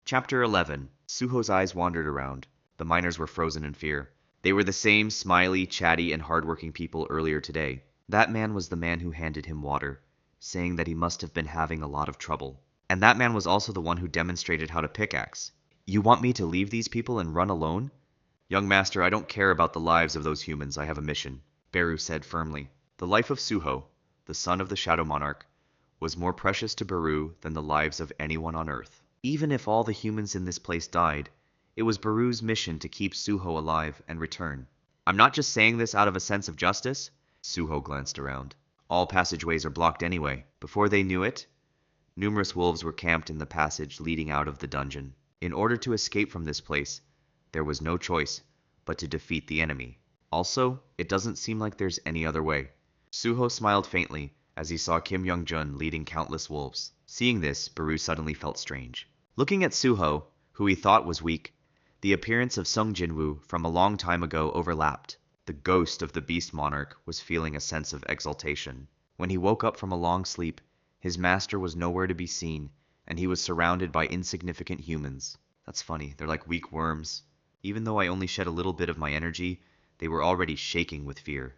Chapter 11. Suho's eyes wandered around. The miners were frozen in fear. They were the same smiley, chatty, and hardworking people earlier today. That man was the man who handed him water, saying that he must have been having a lot of trouble. And that man was also the one who demonstrated how to pickaxe. You want me to leave these people and run alone? Young master, I don't care about the lives of those humans. I have a mission, Beru said firmly. The life of Suho, the son of the Shadow Monarch, was more precious to Beru than the lives of anyone on Earth. Even if all the humans in this place died, it was Beru's mission to keep Suho alive and return. I'm not just saying this out of a sense of justice. Suho glanced around. All passageways are blocked anyway. Before they knew it, numerous wolves were camped in the passage leading out of the dungeon. In order to escape from this place, there was no choice but to defeat the enemy. Also, it doesn't seem like there's any other way. Suho smiled faintly as he saw Kim Young-jun leading countless wolves. Seeing this, Beru suddenly felt strange. Looking at Suho, who he thought was weak, the appearance of Sung Jinwoo from a long time ago overlapped. The ghost of the Beast Monarch was feeling a sense of exaltation. When he woke up from a long sleep, his master was nowhere to be seen, and he was surrounded by insignificant humans. That's funny, they're like weak worms. Even though I only shed a little bit of my energy, they were already shaking with fear.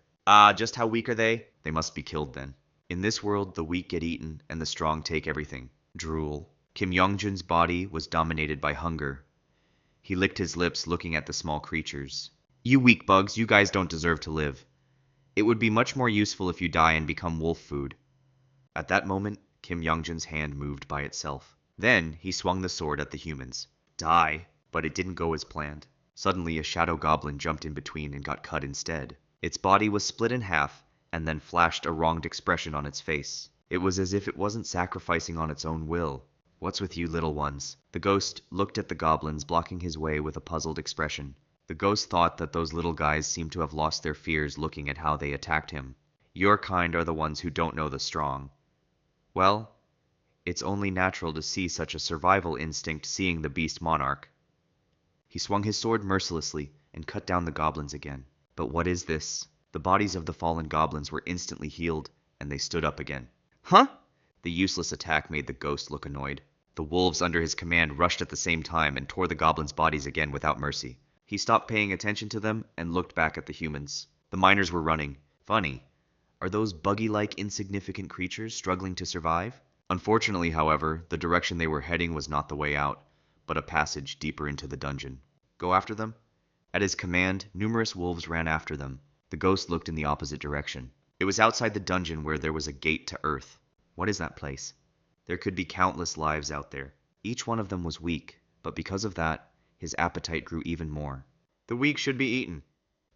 Just how weak are they? They must be killed then. In this world, the weak get eaten, and the strong take everything. Drool. Kim Young-jun's body was dominated by hunger. He licked his lips, looking at the small creatures. You weak bugs, you guys don't deserve to live. It would be much more useful if you die and become wolf food. At that moment, Kim Young-jun's hand moved by itself. Then, he swung the sword at the humans. Die! But it didn't go as planned. Suddenly, a shadow goblin jumped in between and got cut instead. Its body was split in half, and then flashed a wronged expression on its face. It was as if it wasn't sacrificing on its own will. What's with you little ones? The ghost looked at the goblins, blocking his way with a puzzled expression. The ghost thought that those little guys seemed to have lost their fears looking at how they attacked him. Your kind are the ones who don't know the strong. Well, it's only natural to see such a survival instinct seeing the Beast Monarch. He swung his sword mercilessly and cut down the goblins again. But what is this? The bodies of the fallen goblins were instantly healed, and they stood up again. Huh? The useless attack made the ghost look annoyed. The wolves under his command rushed at the same time and tore the goblins' bodies again without mercy. He stopped paying attention to them and looked back at the humans. The miners were running. Funny. Are those buggy-like insignificant creatures struggling to survive? Unfortunately, however, the direction they were heading was not the way out, but a passage deeper into the dungeon. Go after them? At his command, numerous wolves ran after them. The ghost looked in the opposite direction. It was outside the dungeon where there was a gate to Earth. What is that place? There could be countless lives out there. Each one of them was weak, but because of that, his appetite grew even more. The weak should be eaten.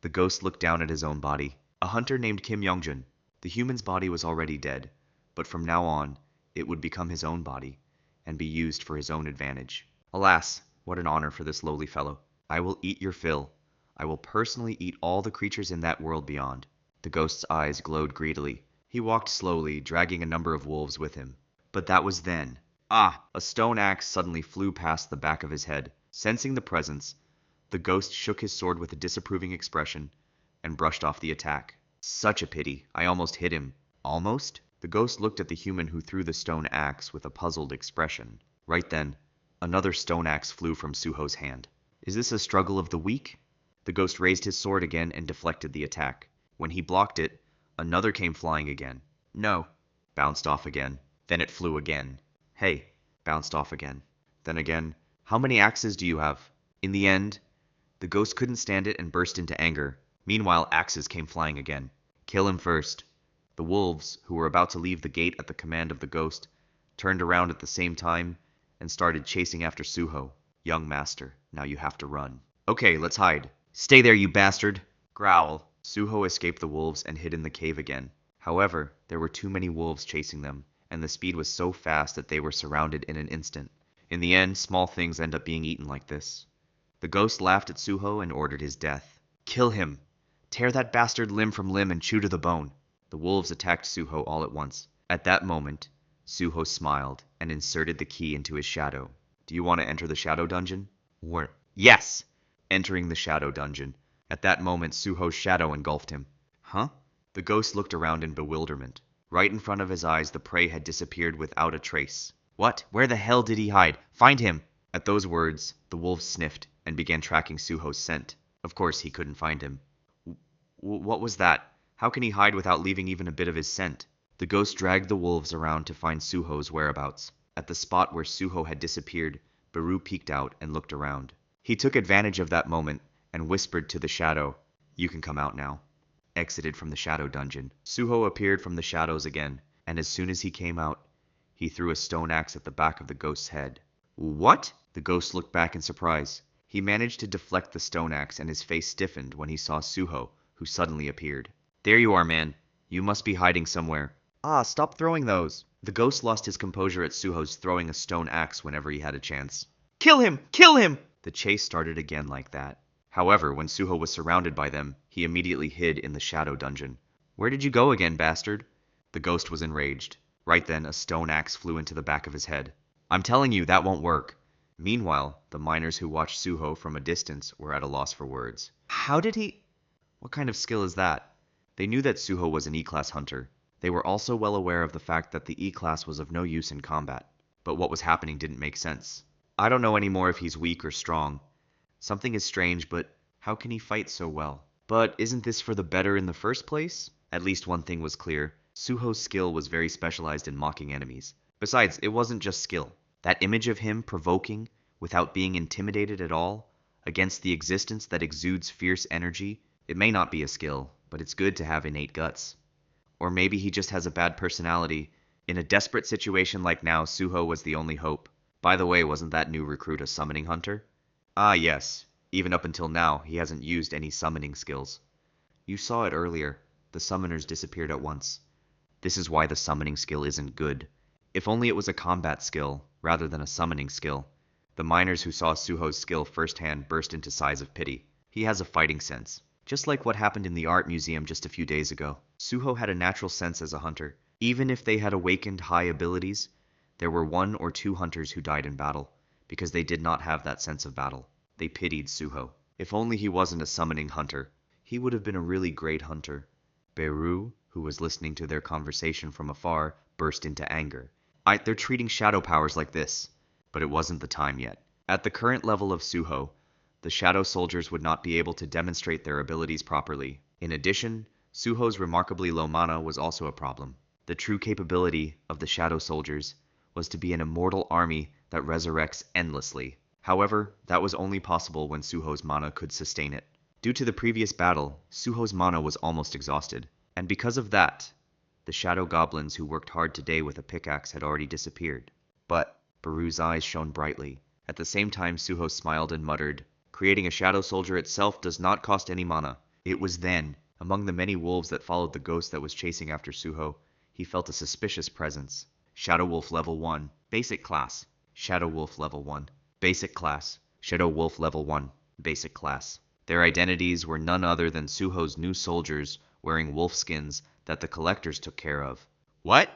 The ghost looked down at his own body. A hunter named Kim Young-jun. The human's body was already dead, but from now on, it would become his own body, and be used for his own advantage. Alas, what an honor for this lowly fellow. I will eat your fill. I will personally eat all the creatures in that world beyond. The ghost's eyes glowed greedily. He walked slowly, dragging a number of wolves with him. But that was then. A stone axe suddenly flew past the back of his head. Sensing the presence, the ghost shook his sword with a disapproving expression and brushed off the attack. Such a pity. I almost hit him. Almost? The ghost looked at the human who threw the stone axe with a puzzled expression. Right then, another stone axe flew from Suho's hand. Is this a struggle of the weak? The ghost raised his sword again and deflected the attack. When he blocked it, another came flying again. No. Bounced off again. Then it flew again. Hey. Bounced off again. Then again. How many axes do you have? In the end, the ghost couldn't stand it and burst into anger. Meanwhile, axes came flying again. Kill him first. The wolves, who were about to leave the gate at the command of the ghost, turned around at the same time and started chasing after Suho. Young master, now you have to run. Okay, let's hide. Stay there, you bastard! Growl. Suho escaped the wolves and hid in the cave again. However, there were too many wolves chasing them, and the speed was so fast that they were surrounded in an instant. In the end, small things end up being eaten like this. The ghost laughed at Suho and ordered his death. Kill him! Tear that bastard limb from limb and chew to the bone. The wolves attacked Suho all at once. At that moment, Suho smiled and inserted the key into his shadow. Do you want to enter the shadow dungeon? Where? Yes! Entering the shadow dungeon. At that moment, Suho's shadow engulfed him. Huh? The ghost looked around in bewilderment. Right in front of his eyes, the prey had disappeared without a trace. What? Where the hell did he hide? Find him! At those words, the wolves sniffed and began tracking Suho's scent. Of course, he couldn't find him. What was that? How can he hide without leaving even a bit of his scent? The ghost dragged the wolves around to find Suho's whereabouts. At the spot where Suho had disappeared, Beru peeked out and looked around. He took advantage of that moment and whispered to the shadow, "You can come out now." Exited from the shadow dungeon. Suho appeared from the shadows again, and as soon as he came out, he threw a stone axe at the back of the ghost's head. What? The ghost looked back in surprise. He managed to deflect the stone axe and his face stiffened when he saw Suho, who suddenly appeared. There you are, man. You must be hiding somewhere. Ah, stop throwing those. The ghost lost his composure at Suho's throwing a stone axe whenever he had a chance. Kill him! Kill him! The chase started again like that. However, when Suho was surrounded by them, he immediately hid in the shadow dungeon. Where did you go again, bastard? The ghost was enraged. Right then, a stone axe flew into the back of his head. I'm telling you, that won't work. Meanwhile, the miners who watched Suho from a distance were at a loss for words. How did he... What kind of skill is that? They knew that Suho was an E-class hunter. They were also well aware of the fact that the E-class was of no use in combat. But what was happening didn't make sense. I don't know anymore if he's weak or strong. Something is strange, but how can he fight so well? But isn't this for the better in the first place? At least one thing was clear. Suho's skill was very specialized in mocking enemies. Besides, it wasn't just skill. That image of him provoking, without being intimidated at all, against the existence that exudes fierce energy, it may not be a skill, but it's good to have innate guts. Or maybe he just has a bad personality. In a desperate situation like now, Suho was the only hope. By the way, wasn't that new recruit a summoning hunter? Ah, yes. Even up until now, he hasn't used any summoning skills. You saw it earlier. The summoners disappeared at once. This is why the summoning skill isn't good. If only it was a combat skill, rather than a summoning skill. The miners who saw Suho's skill firsthand burst into sighs of pity. He has a fighting sense. Just like what happened in the art museum just a few days ago. Suho had a natural sense as a hunter. Even if they had awakened high abilities, there were 1 or 2 hunters who died in battle, because they did not have that sense of battle. They pitied Suho. If only he wasn't a summoning hunter. He would have been a really great hunter. Beru, who was listening to their conversation from afar, burst into anger. They're treating shadow powers like this. But it wasn't the time yet. At the current level of Suho, the shadow soldiers would not be able to demonstrate their abilities properly. In addition, Suho's remarkably low mana was also a problem. The true capability of the shadow soldiers was to be an immortal army that resurrects endlessly. However, that was only possible when Suho's mana could sustain it. Due to the previous battle, Suho's mana was almost exhausted. And because of that, the shadow goblins who worked hard today with a pickaxe had already disappeared. But Beru's eyes shone brightly. At the same time, Suho smiled and muttered, "Creating a shadow soldier itself does not cost any mana." It was then, among the many wolves that followed the ghost that was chasing after Suho, he felt a suspicious presence. Shadow Wolf level 1, basic class. Shadow Wolf level 1, basic class. Shadow Wolf level 1, basic class. Their identities were none other than Suho's new soldiers wearing wolf skins that the collectors took care of. What?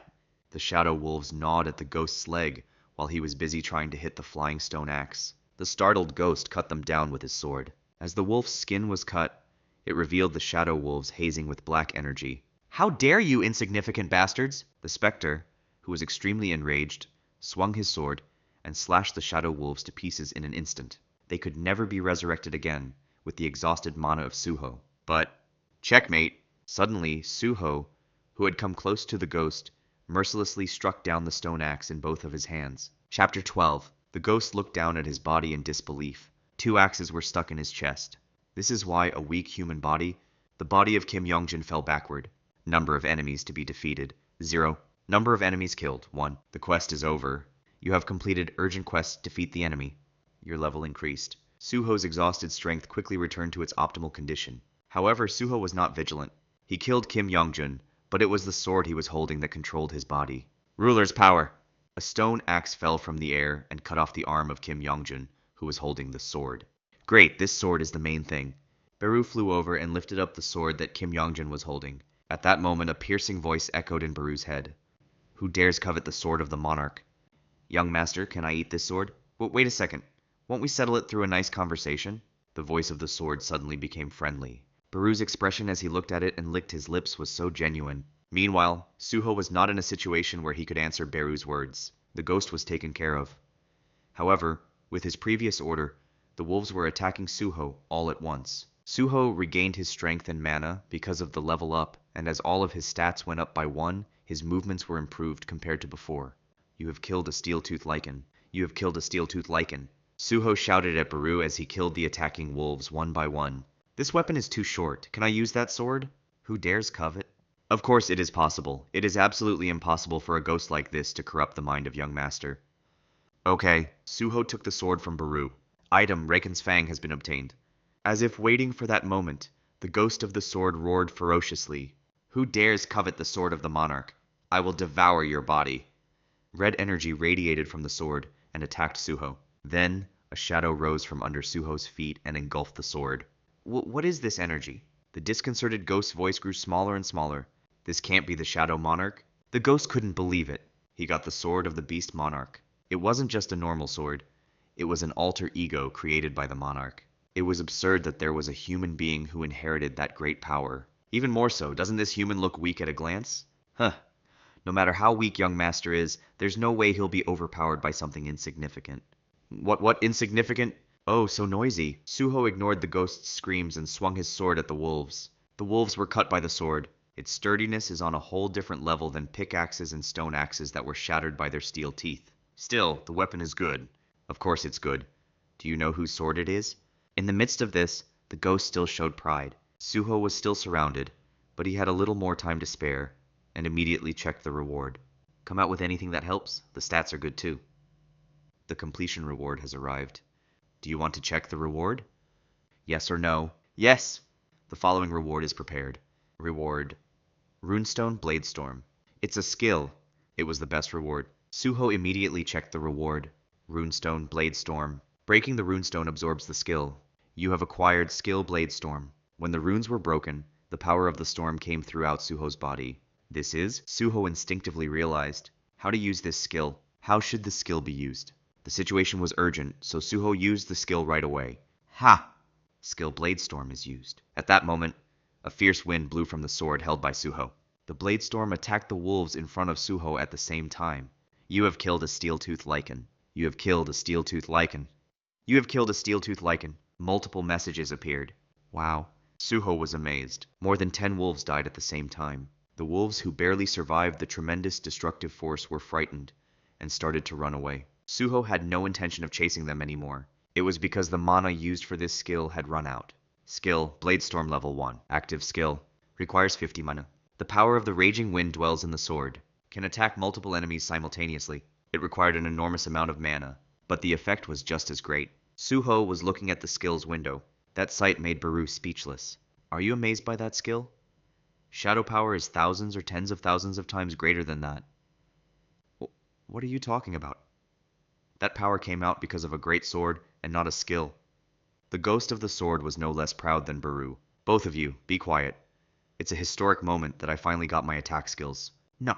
The shadow wolves gnawed at the ghost's leg while he was busy trying to hit the flying stone axe. The startled ghost cut them down with his sword. As the wolf's skin was cut, it revealed the shadow wolves hazing with black energy. How dare you, insignificant bastards! The specter, who was extremely enraged, swung his sword and slashed the shadow wolves to pieces in an instant. They could never be resurrected again with the exhausted mana of Suho. But, checkmate! Suddenly, Suho, who had come close to the ghost, mercilessly struck down the stone axe in both of his hands. Chapter 12. The ghost looked down at his body in disbelief. 2 axes were stuck in his chest. This is why a weak human body, the body of Kim Yongjin fell backward. Number of enemies to be defeated, 0. Number of enemies killed, 1. The quest is over. You have completed urgent quest, defeat the enemy. Your level increased. Suho's exhausted strength quickly returned to its optimal condition. However, Suho was not vigilant. He killed Kim Yongjin, but it was the sword he was holding that controlled his body. Ruler's power! A stone axe fell from the air and cut off the arm of Kim Yongjin, who was holding the sword. Great, this sword is the main thing. Beru flew over and lifted up the sword that Kim Yongjin was holding. At that moment, a piercing voice echoed in Beru's head. Who dares covet the sword of the monarch? Young master, can I eat this sword? Wait a second. Won't we settle it through a nice conversation? The voice of the sword suddenly became friendly. Beru's expression as he looked at it and licked his lips was so genuine. Meanwhile, Suho was not in a situation where he could answer Beru's words. The ghost was taken care of. However, With his previous order, the wolves were attacking Suho all at once. Suho regained his strength and mana because of the level up, and as all of his stats went up by 1, his movements were improved compared to before. You have killed a steel-tooth lichen. You have killed a steel-tooth lichen. Suho shouted at Beru as he killed the attacking wolves one by one. This weapon is too short. Can I use that sword? Who dares covet? Of course it is possible. It is absolutely impossible for a ghost like this to corrupt the mind of young master. Okay, Suho took the sword from Beru. Item, Rakan's fang has been obtained. As if waiting for that moment, the ghost of the sword roared ferociously. Who dares covet the sword of the monarch? I will devour your body. Red energy radiated from the sword and attacked Suho. Then, a shadow rose from under Suho's feet and engulfed the sword. What is this energy? The disconcerted ghost's voice grew smaller and smaller. This can't be the Shadow Monarch. The ghost couldn't believe it. He got the sword of the Beast Monarch. It wasn't just a normal sword. It was an alter ego created by the monarch. It was absurd that there was a human being who inherited that great power. Even more so, doesn't this human look weak at a glance? Huh. No matter how weak young master is, there's no way he'll be overpowered by something insignificant. What insignificant? Oh, so noisy. Suho ignored the ghost's screams and swung his sword at the wolves. The wolves were cut by the sword. Its sturdiness is on a whole different level than pickaxes and stone axes that were shattered by their steel teeth. Still, the weapon is good. Of course it's good. Do you know whose sword it is? In the midst of this, the ghost still showed pride. Suho was still surrounded, but he had a little more time to spare, and immediately checked the reward. Come out with anything that helps. The stats are good too. The completion reward has arrived. Do you want to check the reward? Yes or no? Yes! The following reward is prepared. Reward: Runestone Bladestorm. It's a skill. It was the best reward. Suho immediately checked the reward. Runestone Bladestorm. Breaking the runestone absorbs the skill. You have acquired skill Bladestorm. When the runes were broken, the power of the storm came throughout Suho's body. This is, Suho instinctively realized, how to use this skill. How should the skill be used? The situation was urgent, so Suho used the skill right away. Ha! Skill Bladestorm is used. At that moment, a fierce wind blew from the sword held by Suho. The Bladestorm attacked the wolves in front of Suho at the same time. You have killed a steel-tooth lichen. You have killed a steel-tooth lichen. You have killed a steel-tooth lichen. Multiple messages appeared. Wow. Suho was amazed. More than 10 wolves died at the same time. The wolves who barely survived the tremendous destructive force were frightened and started to run away. Suho had no intention of chasing them anymore. It was because the mana used for this skill had run out. Skill, Bladestorm level 1. Active skill. Requires 50 mana. The power of the raging wind dwells in the sword. Can attack multiple enemies simultaneously. It required an enormous amount of mana, but the effect was just as great. Suho was looking at the skill's window. That sight made Beru speechless. Are you amazed by that skill? Shadow power is thousands or tens of thousands of times greater than that. What are you talking about? That power came out because of a great sword and not a skill. The ghost of the sword was no less proud than Beru. Both of you, be quiet. It's a historic moment that I finally got my attack skills. No,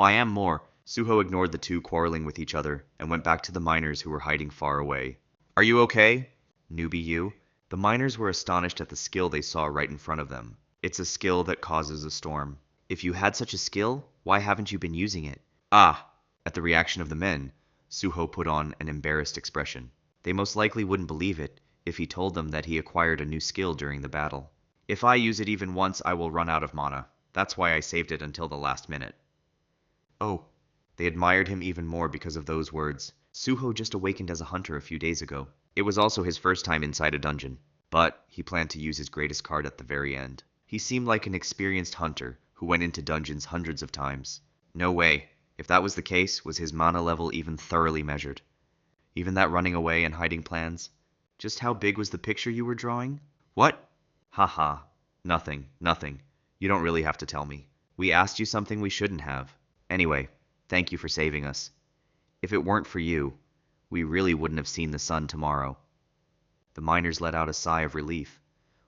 I am more. Suho ignored the two quarreling with each other and went back to the miners who were hiding far away. Are you okay? Newbie you? The miners were astonished at the skill they saw right in front of them. It's a skill that causes a storm. If you had such a skill, why haven't you been using it? Ah! At the reaction of the men, Suho put on an embarrassed expression. They most likely wouldn't believe it if he told them that he acquired a new skill during the battle. If I use it even once, I will run out of mana. That's why I saved it until the last minute. Oh. They admired him even more because of those words. Suho just awakened as a hunter a few days ago. It was also his first time inside a dungeon, but he planned to use his greatest card at the very end. He seemed like an experienced hunter who went into dungeons hundreds of times. No way. If that was the case, was his mana level even thoroughly measured? Even that running away and hiding plans? Just how big was the picture you were drawing? What? Haha. Nothing. You don't really have to tell me. We asked you something we shouldn't have. Anyway, thank you for saving us. If it weren't for you, we really wouldn't have seen the sun tomorrow. The miners let out a sigh of relief,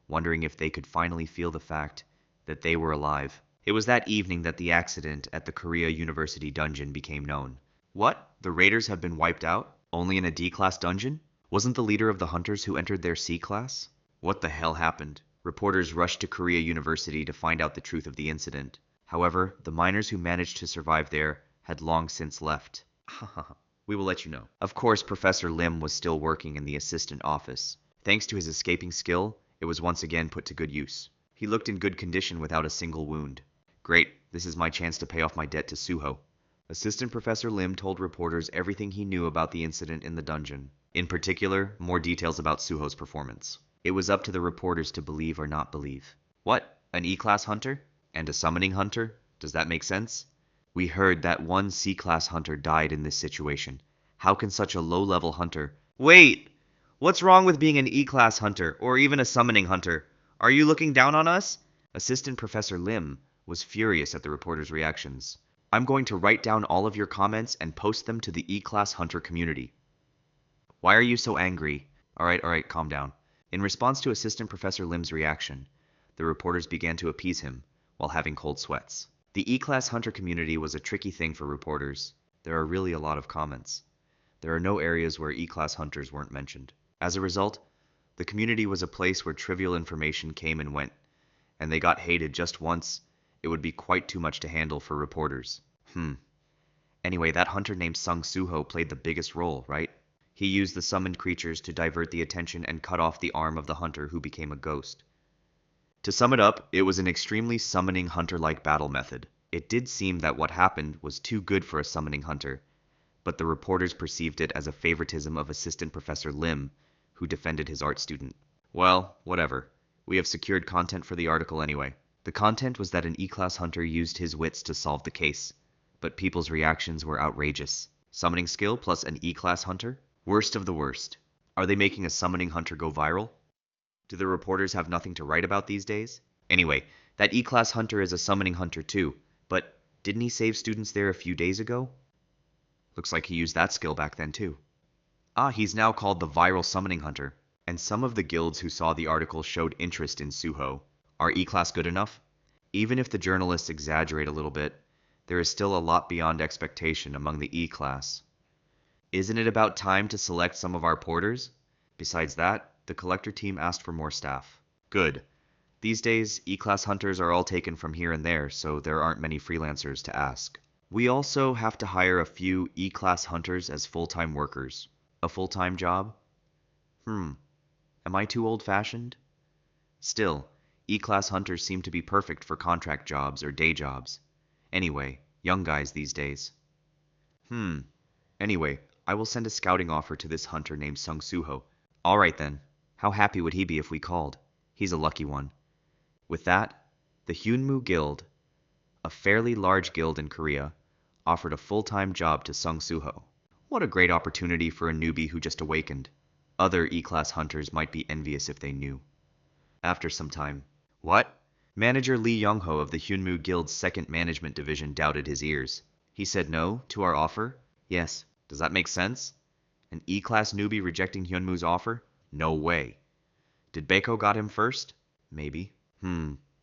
wondering if they could finally feel the fact that they were alive. It was that evening that the accident at the Korea University dungeon became known. What? The raiders have been wiped out? Only in a D-class dungeon? Wasn't the leader of the hunters who entered their C-class? What the hell happened? Reporters rushed to Korea University to find out the truth of the incident. However, the miners who managed to survive there had long since left. We will let you know. Of course, Professor Lim was still working in the assistant office. Thanks to his escaping skill, it was once again put to good use. He looked in good condition without a single wound. Great, this is my chance to pay off my debt to Suho. Assistant Professor Lim told reporters everything he knew about the incident in the dungeon. In particular, more details about Suho's performance. It was up to the reporters to believe or not believe. What? An E-class hunter? And a summoning hunter? Does that make sense? We heard that one C-class hunter died in this situation. How can such a low-level hunter... Wait! What's wrong with being an E-class hunter, or even a summoning hunter? Are you looking down on us? Assistant Professor Lim was furious at the reporters' reactions. I'm going to write down all of your comments and post them to the E-class hunter community. Why are you so angry? Alright, calm down. In response to Assistant Professor Lim's reaction, the reporters began to appease him, while having cold sweats. The E-class hunter community was a tricky thing for reporters. There are really a lot of comments. There are no areas where E-class hunters weren't mentioned. As a result, the community was a place where trivial information came and went, and they got hated just once. It would be quite too much to handle for reporters. Anyway, that hunter named Sung Suho played the biggest role, right? He used the summoned creatures to divert the attention and cut off the arm of the hunter who became a ghost. To sum it up, it was an extremely summoning hunter-like battle method. It did seem that what happened was too good for a summoning hunter, but the reporters perceived it as a favoritism of Assistant Professor Lim, who defended his art student. Well, whatever. We have secured content for the article anyway. The content was that an E-class hunter used his wits to solve the case, but people's reactions were outrageous. Summoning skill plus an E-class hunter? Worst of the worst. Are they making a summoning hunter go viral? Do the reporters have nothing to write about these days? Anyway, that E-class hunter is a summoning hunter too, but didn't he save students there a few days ago? Looks like he used that skill back then too. He's now called the viral summoning hunter, and some of the guilds who saw the article showed interest in Suho. Are E-class good enough? Even if the journalists exaggerate a little bit, there is still a lot beyond expectation among the E-class. Isn't it about time to select some of our porters? Besides that, the collector team asked for more staff. Good. These days, E-class hunters are all taken from here and there, so there aren't many freelancers to ask. We also have to hire a few E-class hunters as full-time workers. A full-time job? Am I too old-fashioned? Still, E-class hunters seem to be perfect for contract jobs or day jobs. Anyway, young guys these days. Anyway, I will send a scouting offer to this hunter named Sung Suho. Alright then. How happy would he be if we called? He's a lucky one. With that, the Hyunmu Guild, a fairly large guild in Korea, offered a full-time job to Sung Suho. What a great opportunity for a newbie who just awakened. Other E-class hunters might be envious if they knew. After some time. What? Manager Lee Young-ho of the Hyunmu Guild's second management division doubted his ears. He said no to our offer? Yes. Does that make sense? An E-class newbie rejecting Hyunmu's offer? No way. Did Baeko got him first? Maybe.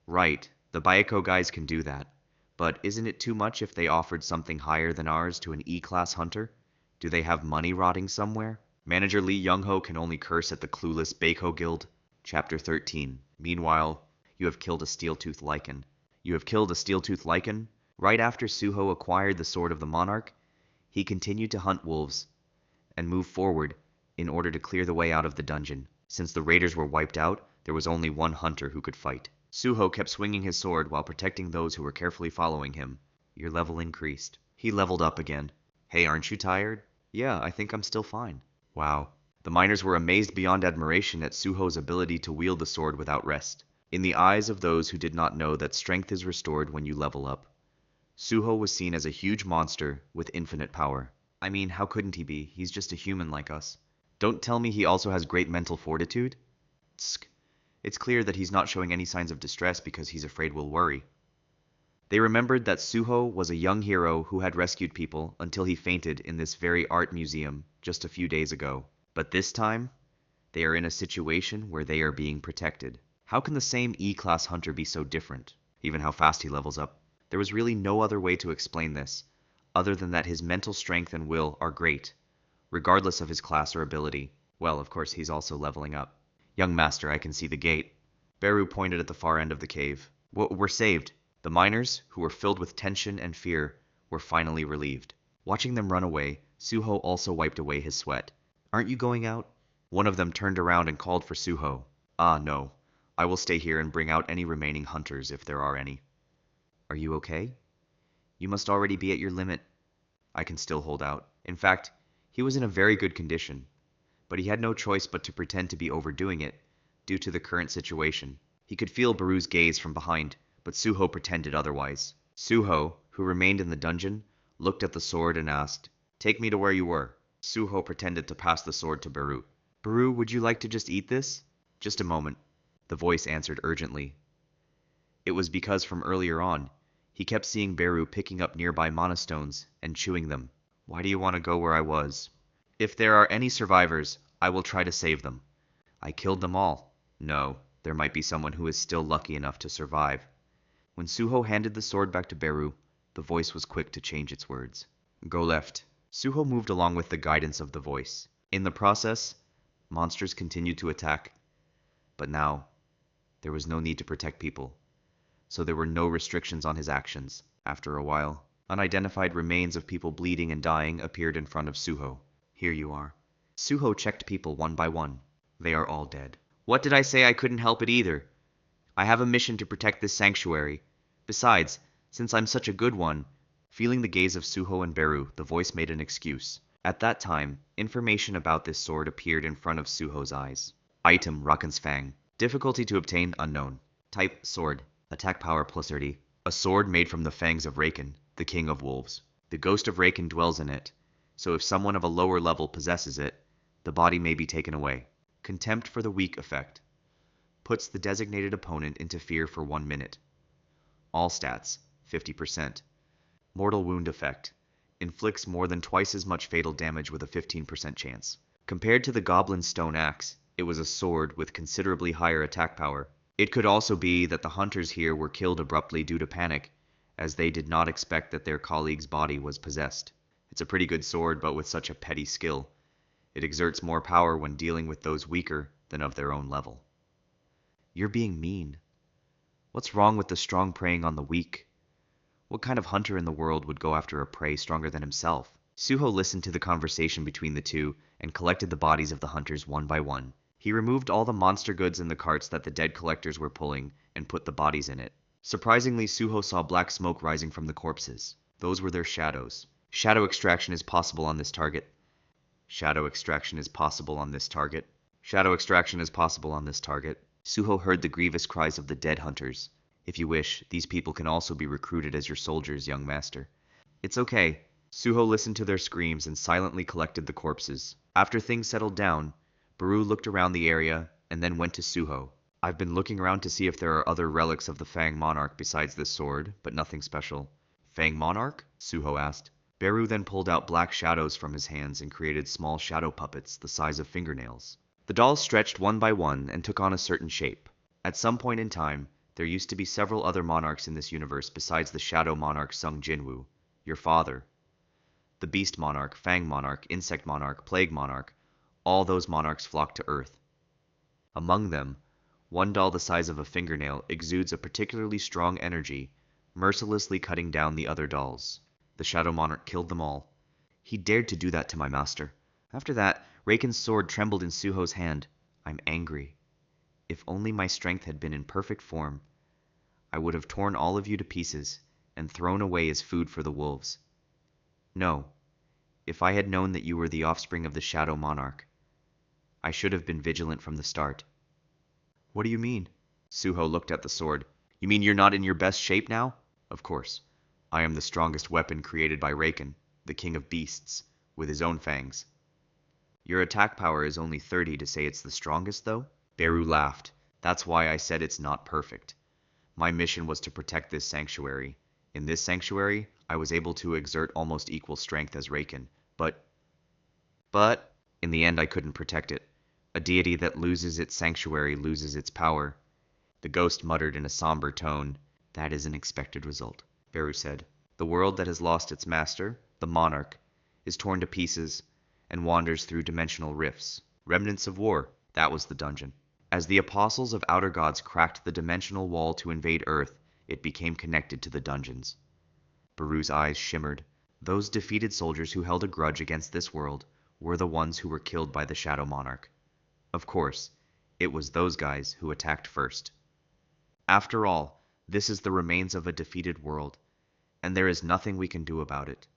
Right. The Baeko guys can do that. But isn't it too much if they offered something higher than ours to an E-class hunter? Do they have money rotting somewhere? Manager Lee Young-ho can only curse at the clueless Baeko Guild. Chapter 13. Meanwhile, you have killed a steel-toothed lichen. You have killed a steel-toothed lichen? Right after Suho acquired the Sword of the Monarch, he continued to hunt wolves and move forward in order to clear the way out of the dungeon. Since the raiders were wiped out, there was only one hunter who could fight. Suho kept swinging his sword while protecting those who were carefully following him. Your level increased. He leveled up again. Hey, aren't you tired? Yeah, I think I'm still fine. Wow. The miners were amazed beyond admiration at Suho's ability to wield the sword without rest. In the eyes of those who did not know that strength is restored when you level up, Suho was seen as a huge monster with infinite power. I mean, how couldn't he be? He's just a human like us. Don't tell me he also has great mental fortitude? Tsk. It's clear that he's not showing any signs of distress because he's afraid we'll worry. They remembered that Suho was a young hero who had rescued people until he fainted in this very art museum just a few days ago. But this time, they are in a situation where they are being protected. How can the same E-class hunter be so different? Even how fast he levels up. There was really no other way to explain this, other than that his mental strength and will are great, regardless of his class or ability. Well, of course, he's also leveling up. Young master, I can see the gate. Beru pointed at the far end of the cave. We're saved. The miners, who were filled with tension and fear, were finally relieved. Watching them run away, Suho also wiped away his sweat. Aren't you going out? One of them turned around and called for Suho. Ah, no. I will stay here and bring out any remaining hunters if there are any. Are you okay? You must already be at your limit. I can still hold out. In fact, he was in a very good condition, but he had no choice but to pretend to be overdoing it due to the current situation. He could feel Beru's gaze from behind, but Suho pretended otherwise. Suho, who remained in the dungeon, looked at the sword and asked, "Take me to where you were." Suho pretended to pass the sword to Beru. "Beru, would you like to just eat this?" "Just a moment," the voice answered urgently. It was because from earlier on, he kept seeing Beru picking up nearby monastones and chewing them. "Why do you want to go where I was?" "If there are any survivors, I will try to save them. I killed them all." "No, there might be someone who is still lucky enough to survive." When Suho handed the sword back to Beru, the voice was quick to change its words. "Go left." Suho moved along with the guidance of the voice. In the process, monsters continued to attack. But now, there was no need to protect people, so there were no restrictions on his actions. After a while, unidentified remains of people bleeding and dying appeared in front of Suho. "Here you are." Suho checked people one by one. "They are all dead." "What did I say? I couldn't help it either. I have a mission to protect this sanctuary. Besides, since I'm such a good one..." Feeling the gaze of Suho and Beru, the voice made an excuse. At that time, information about this sword appeared in front of Suho's eyes. Item, Rakan's Fang. Difficulty to obtain, unknown. Type, sword. Attack power plus 30. A sword made from the fangs of Rakan, the king of wolves. The ghost of Rakan dwells in it, so if someone of a lower level possesses it, the body may be taken away. Contempt for the weak effect. Puts the designated opponent into fear for 1 minute. All stats, 50%. Mortal wound effect. Inflicts more than twice as much fatal damage with a 15% chance. Compared to the Goblin's stone axe, it was a sword with considerably higher attack power. It could also be that the hunters here were killed abruptly due to panic, as they did not expect that their colleague's body was possessed. It's a pretty good sword, but with such a petty skill. It exerts more power when dealing with those weaker than of their own level. You're being mean. What's wrong with the strong preying on the weak? What kind of hunter in the world would go after a prey stronger than himself? Suho listened to the conversation between the two and collected the bodies of the hunters one by one. He removed all the monster goods in the carts that the dead collectors were pulling and put the bodies in it. Surprisingly, Suho saw black smoke rising from the corpses. Those were their shadows. Shadow extraction is possible on this target. Shadow extraction is possible on this target. Shadow extraction is possible on this target. Suho heard the grievous cries of the dead hunters. "If you wish, these people can also be recruited as your soldiers, young master." "It's okay." Suho listened to their screams and silently collected the corpses. After things settled down, Beru looked around the area and then went to Suho. "I've been looking around to see if there are other relics of the Fang Monarch besides this sword, but nothing special." "Fang Monarch?" Suho asked. Beru then pulled out black shadows from his hands and created small shadow puppets the size of fingernails. The dolls stretched one by one and took on a certain shape. At some point in time, there used to be several other monarchs in this universe besides the Shadow Monarch Sung Jinwoo, your father. The Beast Monarch, Fang Monarch, Insect Monarch, Plague Monarch, all those monarchs flocked to Earth. Among them, one doll the size of a fingernail exudes a particularly strong energy, mercilessly cutting down the other dolls. The Shadow Monarch killed them all. He dared to do that to my master. After that, Rakan's sword trembled in Suho's hand. I'm angry. If only my strength had been in perfect form, I would have torn all of you to pieces and thrown away as food for the wolves. No, if I had known that you were the offspring of the Shadow Monarch, I should have been vigilant from the start. What do you mean? Suho looked at the sword. You mean you're not in your best shape now? Of course. I am the strongest weapon created by Rakan, the king of beasts, with his own fangs. Your attack power is only 30 to say it's the strongest, though? Beru laughed. That's why I said it's not perfect. My mission was to protect this sanctuary. In this sanctuary, I was able to exert almost equal strength as Rakan, but in the end I couldn't protect it. A deity that loses its sanctuary loses its power. The ghost muttered in a somber tone. That is an expected result, Beru said. The world that has lost its master, the monarch, is torn to pieces and wanders through dimensional rifts. Remnants of war, that was the dungeon. As the apostles of outer gods cracked the dimensional wall to invade Earth, it became connected to the dungeons. Beru's eyes shimmered. Those defeated soldiers who held a grudge against this world were the ones who were killed by the Shadow Monarch. Of course, it was those guys who attacked first. After all, this is the remains of a defeated world, and there is nothing we can do about it.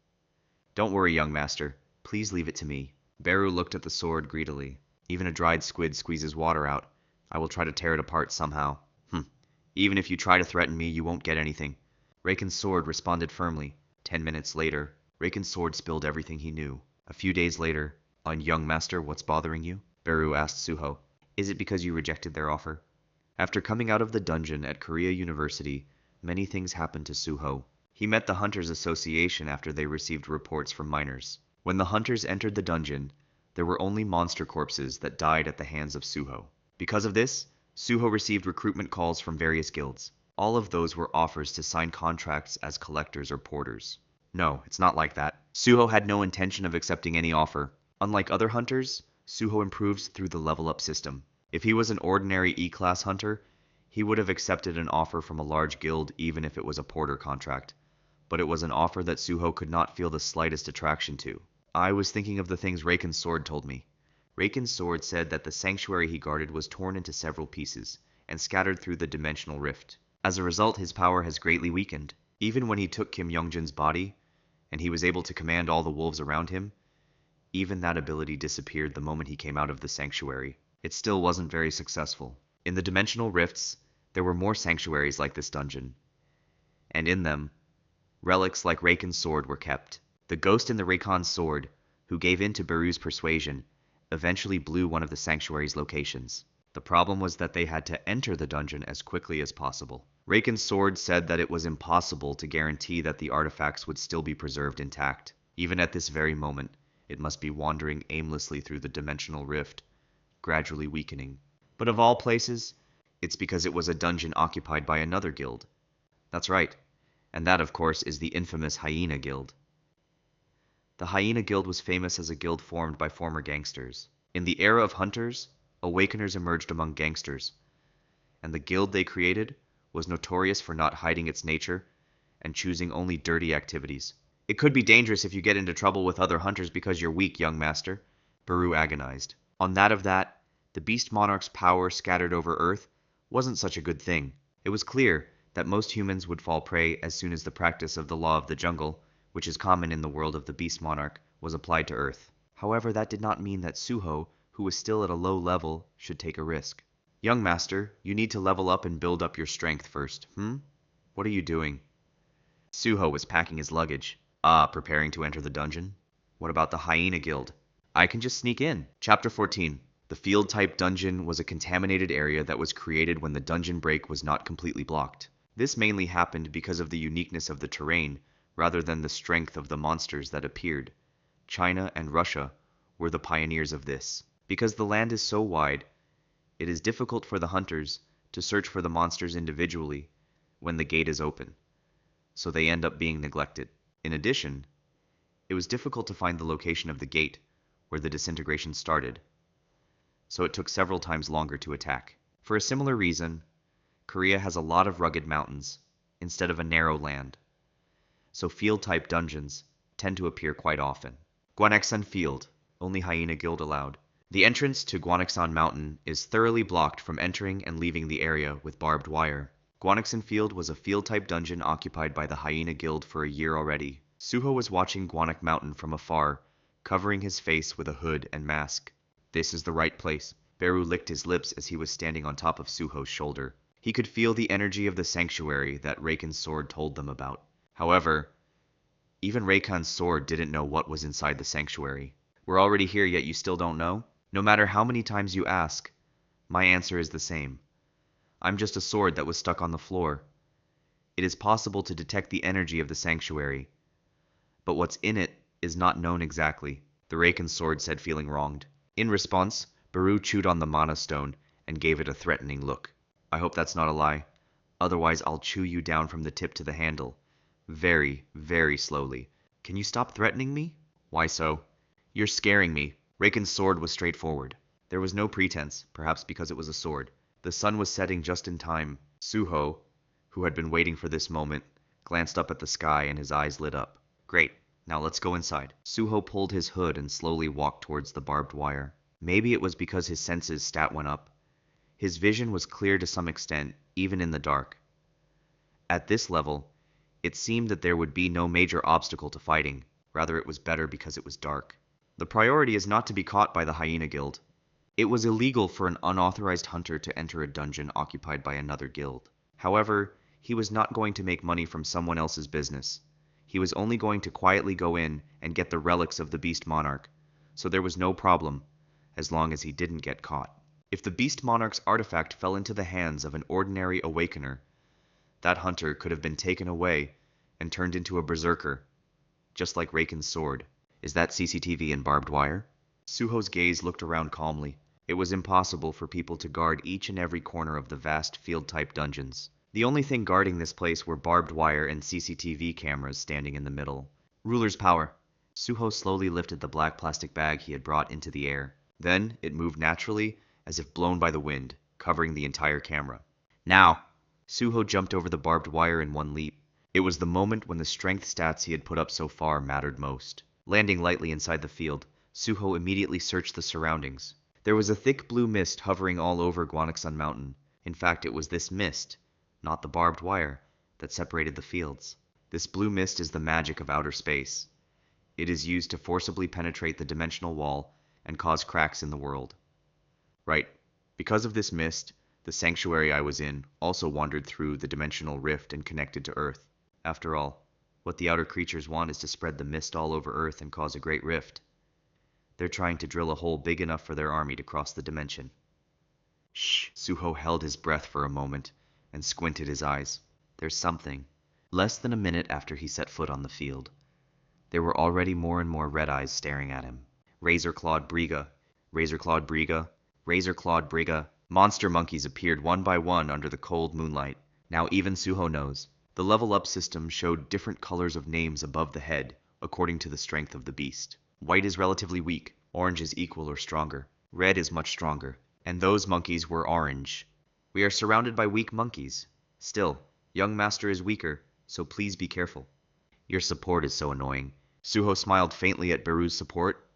Don't worry, young master. Please leave it to me. Beru looked at the sword greedily. Even a dried squid squeezes water out. I will try to tear it apart somehow. Even if you try to threaten me, you won't get anything. Rakan's sword responded firmly. 10 minutes later, Rakan's sword spilled everything he knew. A few days later, on Young Master, what's bothering you? Beru asked Suho. Is it because you rejected their offer? After coming out of the dungeon at Korea University, many things happened to Suho. He met the Hunters Association after they received reports from miners. When the hunters entered the dungeon, there were only monster corpses that died at the hands of Suho. Because of this, Suho received recruitment calls from various guilds. All of those were offers to sign contracts as collectors or porters. No, it's not like that. Suho had no intention of accepting any offer. Unlike other hunters, Suho improves through the level up system. If he was an ordinary E-class hunter, he would have accepted an offer from a large guild even if it was a porter contract. But it was an offer that Suho could not feel the slightest attraction to. I was thinking of the things Rakan's sword told me. Rakan's sword said that the sanctuary he guarded was torn into several pieces and scattered through the dimensional rift. As a result, his power has greatly weakened. Even when he took Kim Youngjin's body, and he was able to command all the wolves around him, even that ability disappeared the moment he came out of the sanctuary. It still wasn't very successful. In the dimensional rifts, there were more sanctuaries like this dungeon, and in them, relics like Rakan's sword were kept. The ghost in the Rakan's sword, who gave in to Beru's persuasion, eventually blew one of the sanctuary's locations. The problem was that they had to enter the dungeon as quickly as possible. Rakan's sword said that it was impossible to guarantee that the artifacts would still be preserved intact. Even at this very moment, it must be wandering aimlessly through the dimensional rift, gradually weakening. But of all places, it's because it was a dungeon occupied by another guild. That's right, and that of course is the infamous Hyena Guild. The Hyena Guild was famous as a guild formed by former gangsters. In the era of hunters, awakeners emerged among gangsters, and the guild they created was notorious for not hiding its nature and choosing only dirty activities. It could be dangerous if you get into trouble with other hunters because you're weak, young master, Beru agonized. On that, the Beast Monarch's power scattered over Earth wasn't such a good thing. It was clear that most humans would fall prey as soon as the practice of the law of the jungle, which is common in the world of the Beast Monarch, was applied to Earth. However, that did not mean that Suho, who was still at a low level, should take a risk. Young master, you need to level up and build up your strength first, What are you doing? Suho was packing his luggage. Preparing to enter the dungeon? What about the Hyena Guild? I can just sneak in. Chapter 14. The field-type dungeon was a contaminated area that was created when the dungeon break was not completely blocked. This mainly happened because of the uniqueness of the terrain, rather than the strength of the monsters that appeared. China and Russia were the pioneers of this. Because the land is so wide, it is difficult for the hunters to search for the monsters individually when the gate is open, so they end up being neglected. In addition, it was difficult to find the location of the gate where the disintegration started, so it took several times longer to attack. For a similar reason, Korea has a lot of rugged mountains instead of a narrow land, so field-type dungeons tend to appear quite often. Gwaneksan Field, only Hyena Guild allowed. The entrance to Gwaneksan Mountain is thoroughly blocked from entering and leaving the area with barbed wire. Gwaneksan Field was a field-type dungeon occupied by the Hyena Guild for a year already. Suho was watching Gwanek Mountain from afar, covering his face with a hood and mask. This is the right place. Beru licked his lips as he was standing on top of Suho's shoulder. He could feel the energy of the sanctuary that Rakan's sword told them about. However, even Rakan's sword didn't know what was inside the sanctuary. We're already here, yet you still don't know? No matter how many times you ask, my answer is the same. I'm just a sword that was stuck on the floor. It is possible to detect the energy of the sanctuary, but what's in it is not known exactly, the Rakan sword said, feeling wronged. In response, Beru chewed on the mana stone and gave it a threatening look. I hope that's not a lie. Otherwise I'll chew you down from the tip to the handle. Very, very slowly. Can you stop threatening me? Why so? You're scaring me. Rakan's sword was straightforward. There was no pretense, perhaps because it was a sword. The sun was setting just in time. Suho, who had been waiting for this moment, glanced up at the sky and his eyes lit up. Great. Now let's go inside. Suho pulled his hood and slowly walked towards the barbed wire. Maybe it was because his senses stat went up. His vision was clear to some extent, even in the dark. At this level, it seemed that there would be no major obstacle to fighting. Rather, it was better because it was dark. The priority is not to be caught by the Hyena Guild. It was illegal for an unauthorized hunter to enter a dungeon occupied by another guild. However, he was not going to make money from someone else's business. He was only going to quietly go in and get the relics of the Beast Monarch, so there was no problem, as long as he didn't get caught. If the Beast Monarch's artifact fell into the hands of an ordinary awakener, that hunter could have been taken away and turned into a berserker, just like Rakan's sword. Is that CCTV and barbed wire? Suho's gaze looked around calmly. It was impossible for people to guard each and every corner of the vast field-type dungeons. The only thing guarding this place were barbed wire and CCTV cameras standing in the middle. Ruler's power. Suho slowly lifted the black plastic bag he had brought into the air. Then it moved naturally, as if blown by the wind, covering the entire camera. Now! Suho jumped over the barbed wire in one leap. It was the moment when the strength stats he had put up so far mattered most. Landing lightly inside the field, Suho immediately searched the surroundings. There was a thick blue mist hovering all over Guanxan Mountain. In fact, it was this mist, not the barbed wire, that separated the fields. This blue mist is the magic of outer space. It is used to forcibly penetrate the dimensional wall and cause cracks in the world. Right. Because of this mist, the sanctuary I was in also wandered through the dimensional rift and connected to Earth. After all, what the outer creatures want is to spread the mist all over Earth and cause a great rift. They're trying to drill a hole big enough for their army to cross the dimension. Shh! Suho held his breath for a moment and squinted his eyes. There's something. Less than a minute after he set foot on the field, there were already more and more red eyes staring at him. Razor-clawed Briga, razor-clawed Briga, razor-clawed Briga. Monster monkeys appeared one by one under the cold moonlight. Now even Suho knows. The level-up system showed different colors of names above the head, according to the strength of the beast. White is relatively weak, orange is equal or stronger, red is much stronger, and those monkeys were orange. We are surrounded by weak monkeys. Still, young master is weaker, so please be careful. Your support is so annoying. Suho smiled faintly at Beru's support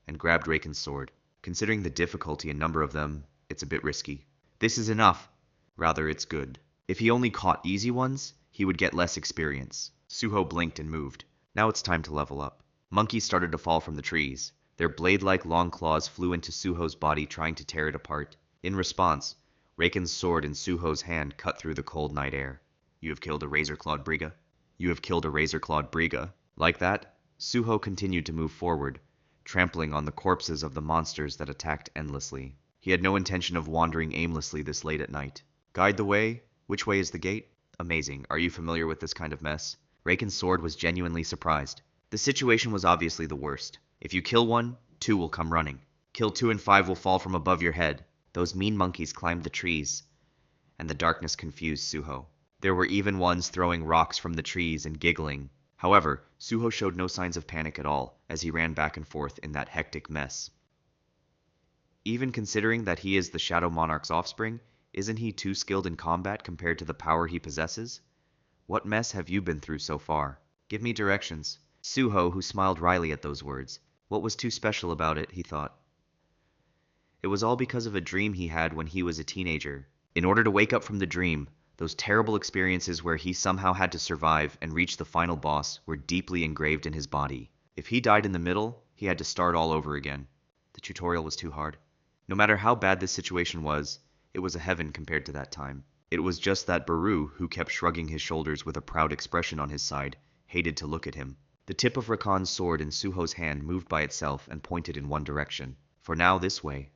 and grabbed Rakan's sword. Considering the difficulty and number of them, it's a bit risky. This is enough. Rather, it's good. If he only caught easy ones, he would get less experience. Suho blinked and moved. Now it's time to level up. Monkeys started to fall from the trees. Their blade-like long claws flew into Suho's body, trying to tear it apart. In response, Rakan's sword in Suho's hand cut through the cold night air. You have killed a razor-clawed Briga. You have killed a razor-clawed Briga. Like that, Suho continued to move forward, trampling on the corpses of the monsters that attacked endlessly. He had no intention of wandering aimlessly this late at night. Guide the way? Which way is the gate? Amazing. Are you familiar with this kind of mess? Rakan's sword was genuinely surprised. The situation was obviously the worst. If you kill one, 2 will come running. Kill 2 and 5 will fall from above your head. Those mean monkeys climbed the trees, and the darkness confused Suho. There were even ones throwing rocks from the trees and giggling. However, Suho showed no signs of panic at all as he ran back and forth in that hectic mess. Even considering that he is the Shadow Monarch's offspring, isn't he too skilled in combat compared to the power he possesses? What mess have you been through so far? Give me directions. Suho, who smiled wryly at those words. What was too special about it, he thought. It was all because of a dream he had when he was a teenager. In order to wake up from the dream, those terrible experiences where he somehow had to survive and reach the final boss were deeply engraved in his body. If he died in the middle, he had to start all over again. The tutorial was too hard. No matter how bad this situation was, it was a heaven compared to that time. It was just that Beru, who kept shrugging his shoulders with a proud expression on his side, hated to look at him. The tip of Rakan's sword in Suho's hand moved by itself and pointed in one direction. For now, this way.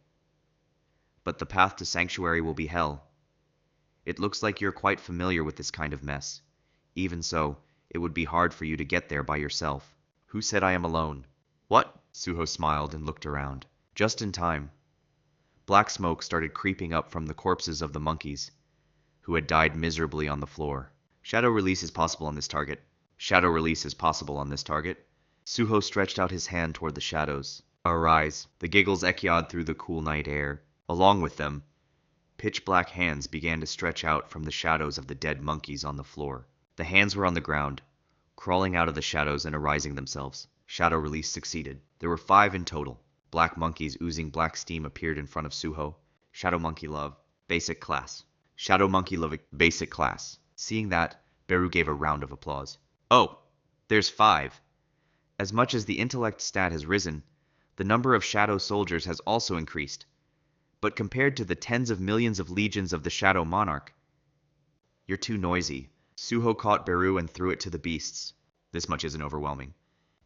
But the path to Sanctuary will be hell. It looks like you're quite familiar with this kind of mess. Even so, it would be hard for you to get there by yourself. Who said I am alone? What? Suho smiled and looked around. Just in time. Black smoke started creeping up from the corpses of the monkeys, who had died miserably on the floor. Shadow release is possible on this target. Shadow release is possible on this target. Suho stretched out his hand toward the shadows. Arise. The giggles echoed through the cool night air. Along with them, pitch-black hands began to stretch out from the shadows of the dead monkeys on the floor. The hands were on the ground, crawling out of the shadows and arising themselves. Shadow release succeeded. There were 5 in total. Black monkeys oozing black steam appeared in front of Suho. Shadow monkey love. Basic class. Shadow monkey love basic class. Seeing that, Beru gave a round of applause. Oh, there's 5. As much as the intellect stat has risen, the number of shadow soldiers has also increased. But compared to the tens of millions of legions of the Shadow Monarch, you're too noisy. Suho caught Beru and threw it to the beasts. This much isn't overwhelming.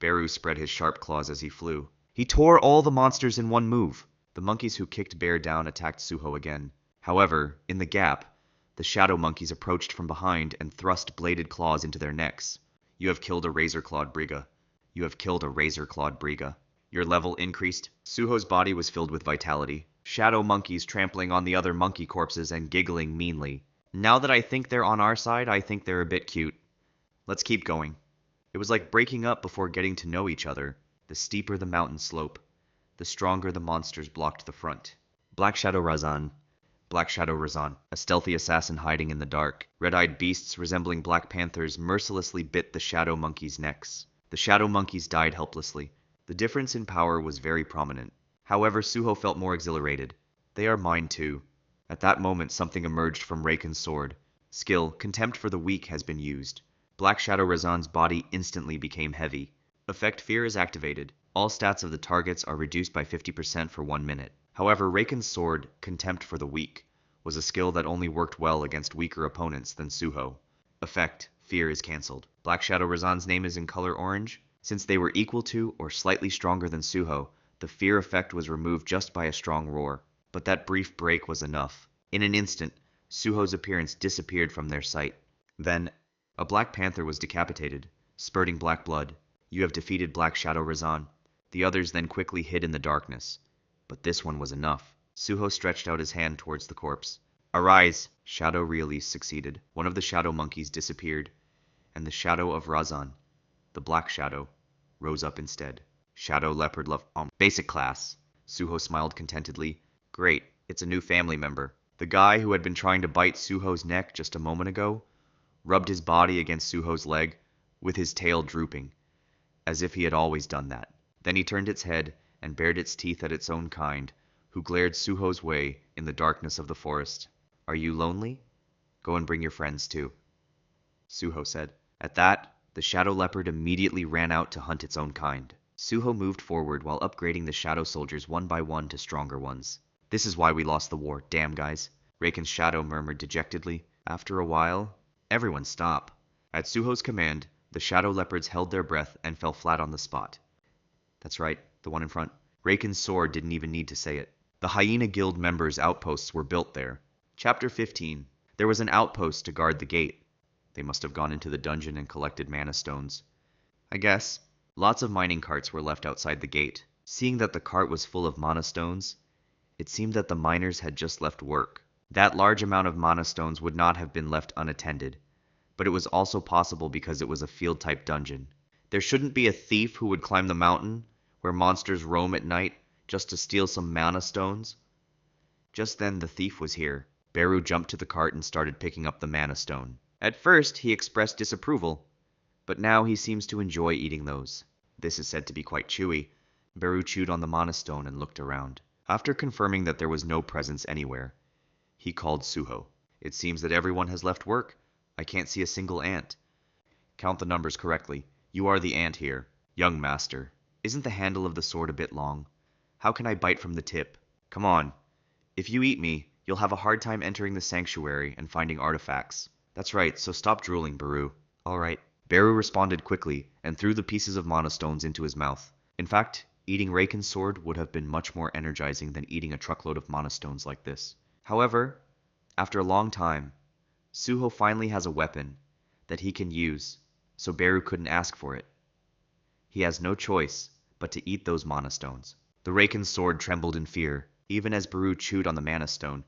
Beru spread his sharp claws as he flew. He tore all the monsters in one move. The monkeys who kicked Bear down attacked Suho again. However, in the gap, the shadow monkeys approached from behind and thrust bladed claws into their necks. You have killed a razor-clawed Briga. You have killed a razor-clawed Briga. Your level increased. Suho's body was filled with vitality. Shadow monkeys trampling on the other monkey corpses and giggling meanly. Now that I think they're on our side, I think they're a bit cute. Let's keep going. It was like breaking up before getting to know each other. The steeper the mountain slope, the stronger the monsters blocked the front. Black Shadow Razan. Black Shadow Razan, a stealthy assassin hiding in the dark. Red-eyed beasts resembling black panthers mercilessly bit the shadow monkeys' necks. The shadow monkeys died helplessly. The difference in power was very prominent. However, Suho felt more exhilarated. They are mine too. At that moment, something emerged from Rakan's sword. Skill, Contempt for the Weak, has been used. Black Shadow Razan's body instantly became heavy. Effect Fear is activated. All stats of the targets are reduced by 50% for 1 minute. However, Rakan's sword, Contempt for the Weak, was a skill that only worked well against weaker opponents than Suho. Effect Fear is cancelled. Black Shadow Razan's name is in color orange. Since they were equal to or slightly stronger than Suho, the fear effect was removed just by a strong roar. But that brief break was enough. In an instant, Suho's appearance disappeared from their sight. Then, a black panther was decapitated, spurting black blood. You have defeated Black Shadow Razan. The others then quickly hid in the darkness. But this one was enough. Suho stretched out his hand towards the corpse. Arise! Shadow release succeeded. One of the shadow monkeys disappeared, and the shadow of Razan, the black shadow, rose up instead. Shadow leopard love basic class. Suho smiled contentedly. Great, it's a new family member. The guy who had been trying to bite Suho's neck just a moment ago rubbed his body against Suho's leg, with his tail drooping, as if he had always done that. Then he turned its head and bared its teeth at its own kind, who glared Suho's way in the darkness of the forest. Are you lonely? Go and bring your friends too, Suho said. At that, the shadow leopard immediately ran out to hunt its own kind. Suho moved forward while upgrading the shadow soldiers one by one to stronger ones. This is why we lost the war, damn guys, Rakan's shadow murmured dejectedly. After a while, everyone stop. At Suho's command, the shadow leopards held their breath and fell flat on the spot. That's right, the one in front. Rakan's sword didn't even need to say it. The Hyena Guild members' outposts were built there. Chapter 15. There was an outpost to guard the gate. They must have gone into the dungeon and collected mana stones. I guess. Lots of mining carts were left outside the gate. Seeing that the cart was full of mana stones, it seemed that the miners had just left work. That large amount of mana stones would not have been left unattended, but it was also possible because it was a field-type dungeon. There shouldn't be a thief who would climb the mountain, where monsters roam at night, just to steal some mana stones. Just then the thief was here. Beru jumped to the cart and started picking up the mana stone. At first he expressed disapproval, but now he seems to enjoy eating those. This is said to be quite chewy. Beru chewed on the mana stone and looked around. After confirming that there was no presence anywhere, he called Suho. It seems that everyone has left work. I can't see a single ant. Count the numbers correctly. You are the ant here. Young master, isn't the handle of the sword a bit long? How can I bite from the tip? Come on. If you eat me, you'll have a hard time entering the sanctuary and finding artifacts. That's right, so stop drooling, Beru. All right. Beru responded quickly and threw the pieces of mana stones into his mouth. In fact, eating Rakan's sword would have been much more energizing than eating a truckload of mana stones like this. However, after a long time, Suho finally has a weapon that he can use, so Beru couldn't ask for it. He has no choice but to eat those mana stones. The Rakan's sword trembled in fear. Even as Beru chewed on the mana stone,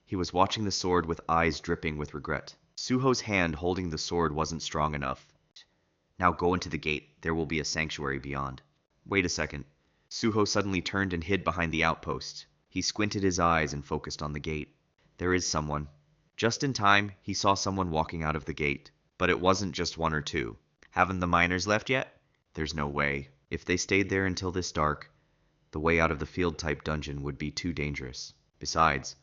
he was watching the sword with eyes dripping with regret. Suho's hand holding the sword wasn't strong enough. Now go into the gate. There will be a sanctuary beyond. Wait a second. Suho suddenly turned and hid behind the outpost. He squinted his eyes and focused on the gate. There is someone. Just in time, he saw someone walking out of the gate. But it wasn't just one or two. Haven't the miners left yet? There's no way. If they stayed there until this dark, the way out of the field-type dungeon would be too dangerous. Besides,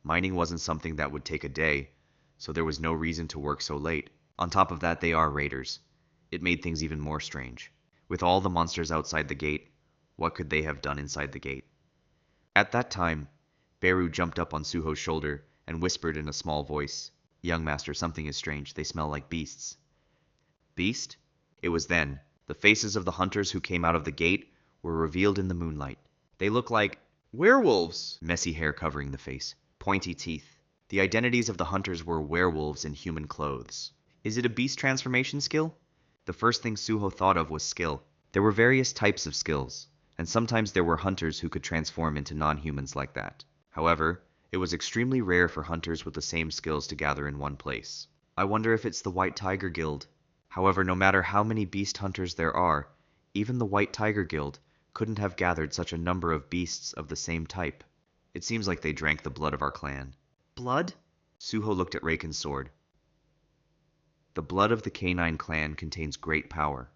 mining wasn't something that would take a day, so there was no reason to work so late. On top of that, they are raiders. It made things even more strange. With all the monsters outside the gate, what could they have done inside the gate? At that time, Beru jumped up on Suho's shoulder and whispered in a small voice, "Young master, something is strange. They smell like beasts." Beast? It was then. The faces of the hunters who came out of the gate were revealed in the moonlight. They looked like werewolves, messy hair covering the face, pointy teeth. The identities of the hunters were werewolves in human clothes. Is it a beast transformation skill? The first thing Suho thought of was skill. There were various types of skills, and sometimes there were hunters who could transform into non-humans like that. However, it was extremely rare for hunters with the same skills to gather in one place. I wonder if it's the White Tiger Guild. However, no matter how many beast hunters there are, even the White Tiger Guild couldn't have gathered such a number of beasts of the same type. It seems like they drank the blood of our clan. Blood? Suho looked at Rakan's sword. The blood of the canine clan contains great power.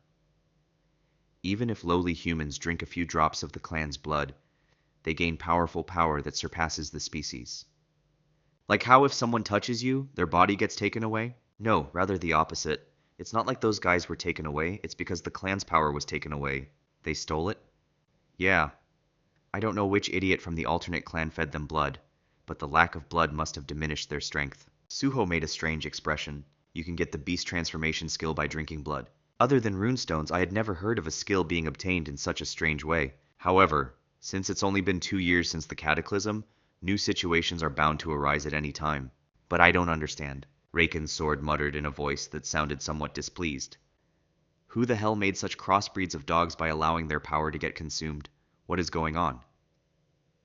Even if lowly humans drink a few drops of the clan's blood, they gain powerful power that surpasses the species. Like how if someone touches you, their body gets taken away? No, rather the opposite. It's not like those guys were taken away, it's because the clan's power was taken away. They stole it? Yeah. I don't know which idiot from the alternate clan fed them blood, but the lack of blood must have diminished their strength. Suho made a strange expression. You can get the beast transformation skill by drinking blood. Other than runestones, I had never heard of a skill being obtained in such a strange way. However, since it's only been 2 years since the cataclysm, new situations are bound to arise at any time. But I don't understand. Rakan's sword muttered in a voice that sounded somewhat displeased. Who the hell made such crossbreeds of dogs by allowing their power to get consumed? What is going on?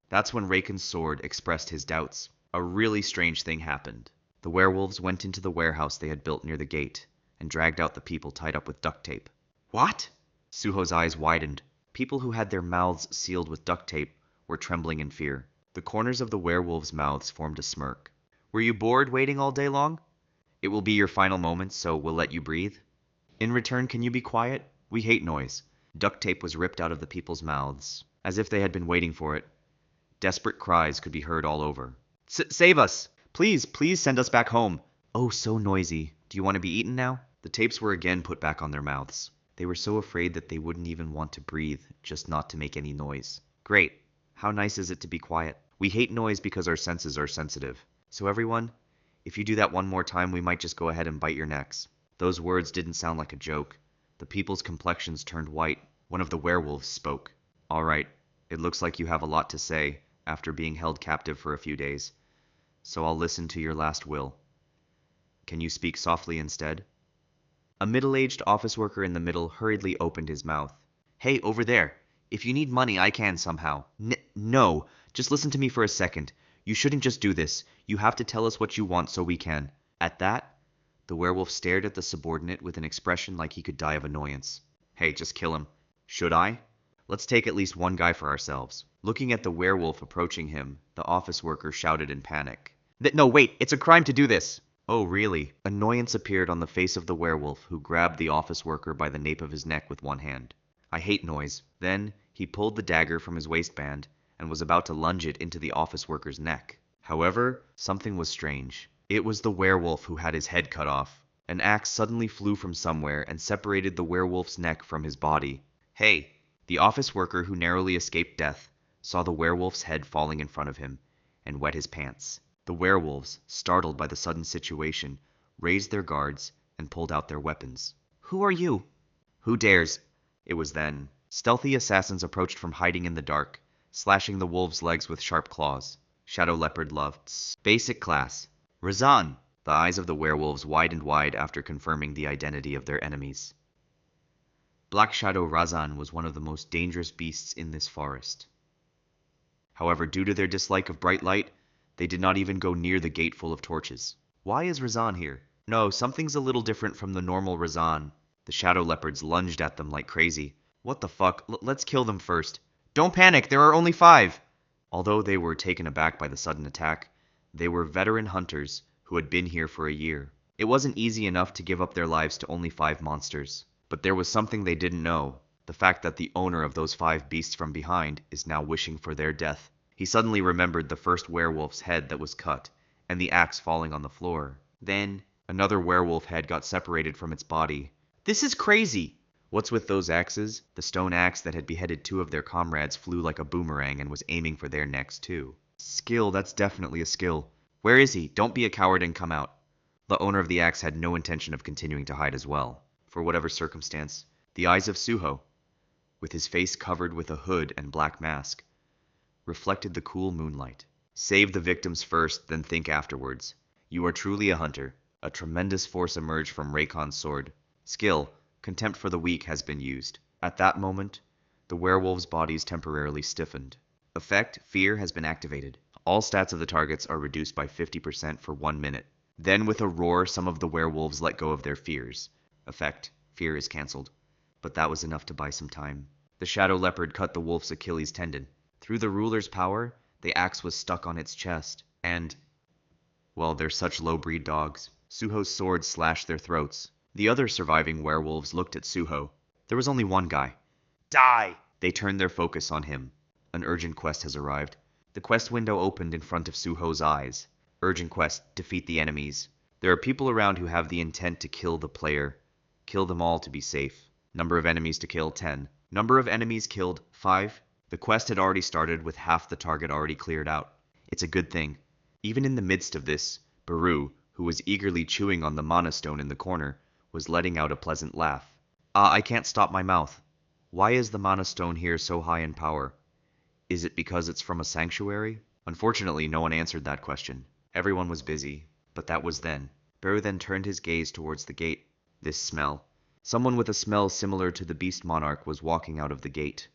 That's when Rakan's sword expressed his doubts. A really strange thing happened. The werewolves went into the warehouse they had built near the gate and dragged out the people tied up with duct tape. What? Suho's eyes widened. People who had their mouths sealed with duct tape were trembling in fear. The corners of the werewolves' mouths formed a smirk. Were you bored waiting all day long? It will be your final moments, so we'll let you breathe. In return, can you be quiet? We hate noise. Duct tape was ripped out of the people's mouths, as if they had been waiting for it. Desperate cries could be heard all over. Save us! Please, please send us back home. Oh, so noisy. Do you want to be eaten now? The tapes were again put back on their mouths. They were so afraid that they wouldn't even want to breathe, just not to make any noise. Great. How nice is it to be quiet? We hate noise because our senses are sensitive. So everyone, if you do that one more time, we might just go ahead and bite your necks. Those words didn't sound like a joke. The people's complexions turned white. One of the werewolves spoke. All right, it looks like you have a lot to say after being held captive for a few days. So I'll listen to your last will. Can you speak softly instead? A middle-aged office worker in the middle hurriedly opened his mouth. Hey, over there. If you need money, I can somehow. No, just listen to me for a second. You shouldn't just do this. You have to tell us what you want so we can. At that, the werewolf stared at the subordinate with an expression like he could die of annoyance. Hey, just kill him. Should I? Let's take at least one guy for ourselves. Looking at the werewolf approaching him, the office worker shouted in panic. No, wait, it's a crime to do this. Oh, really? Annoyance appeared on the face of the werewolf, who grabbed the office worker by the nape of his neck with one hand. I hate noise. Then, he pulled the dagger from his waistband and was about to lunge it into the office worker's neck. However, something was strange. It was the werewolf who had his head cut off. An axe suddenly flew from somewhere and separated the werewolf's neck from his body. Hey! The office worker who narrowly escaped death saw the werewolf's head falling in front of him and wet his pants. The werewolves, startled by the sudden situation, raised their guards and pulled out their weapons. Who are you? Who dares? It was then. Stealthy assassins approached from hiding in the dark, slashing the wolves' legs with sharp claws. Shadow Leopard loved. Basic class. Razan! The eyes of the werewolves widened wide after confirming the identity of their enemies. Black Shadow Razan was one of the most dangerous beasts in this forest. However, due to their dislike of bright light, they did not even go near the gate full of torches. Why is Razan here? No, something's a little different from the normal Razan. The Shadow Leopards lunged at them like crazy. What the fuck? Let's kill them first. Don't panic, there are only 5! Although they were taken aback by the sudden attack, they were veteran hunters who had been here for a year. It wasn't easy enough to give up their lives to only 5 monsters. But there was something they didn't know, the fact that the owner of those 5 beasts from behind is now wishing for their death. He suddenly remembered the first werewolf's head that was cut, and the axe falling on the floor. Then, another werewolf head got separated from its body. This is crazy! What's with those axes? The stone axe that had beheaded 2 of their comrades flew like a boomerang and was aiming for their necks too. Skill, that's definitely a skill. Where is he? Don't be a coward and come out. The owner of the axe had no intention of continuing to hide as well. For whatever circumstance, the eyes of Suho, with his face covered with a hood and black mask, reflected the cool moonlight. Save the victims first, then think afterwards. You are truly a hunter. A tremendous force emerged from Rakan's sword. Skill, contempt for the weak has been used. At that moment, the werewolves' bodies temporarily stiffened. Effect, fear has been activated. All stats of the targets are reduced by 50% for 1 minute. Then with a roar, some of the werewolves let go of their fears. Effect, fear is cancelled. But that was enough to buy some time. The shadow leopard cut the wolf's Achilles tendon. Through the ruler's power, the axe was stuck on its chest, and, well, they're such low-breed dogs. Suho's sword slashed their throats. The other surviving werewolves looked at Suho. There was only one guy. Die! They turned their focus on him. An urgent quest has arrived. The quest window opened in front of Suho's eyes. Urgent quest, defeat the enemies. There are people around who have the intent to kill the player. Kill them all to be safe. Number of enemies to kill, 10. Number of enemies killed, 5. The quest had already started with half the target already cleared out. It's a good thing. Even in the midst of this, Beru, who was eagerly chewing on the mana stone in the corner, was letting out a pleasant laugh. I can't stop my mouth. Why is the mana stone here so high in power? Is it because it's from a sanctuary? Unfortunately, no one answered that question. Everyone was busy, but that was then. Beru then turned his gaze towards the gate. This smell. Someone with a smell similar to the Beast Monarch was walking out of the gate.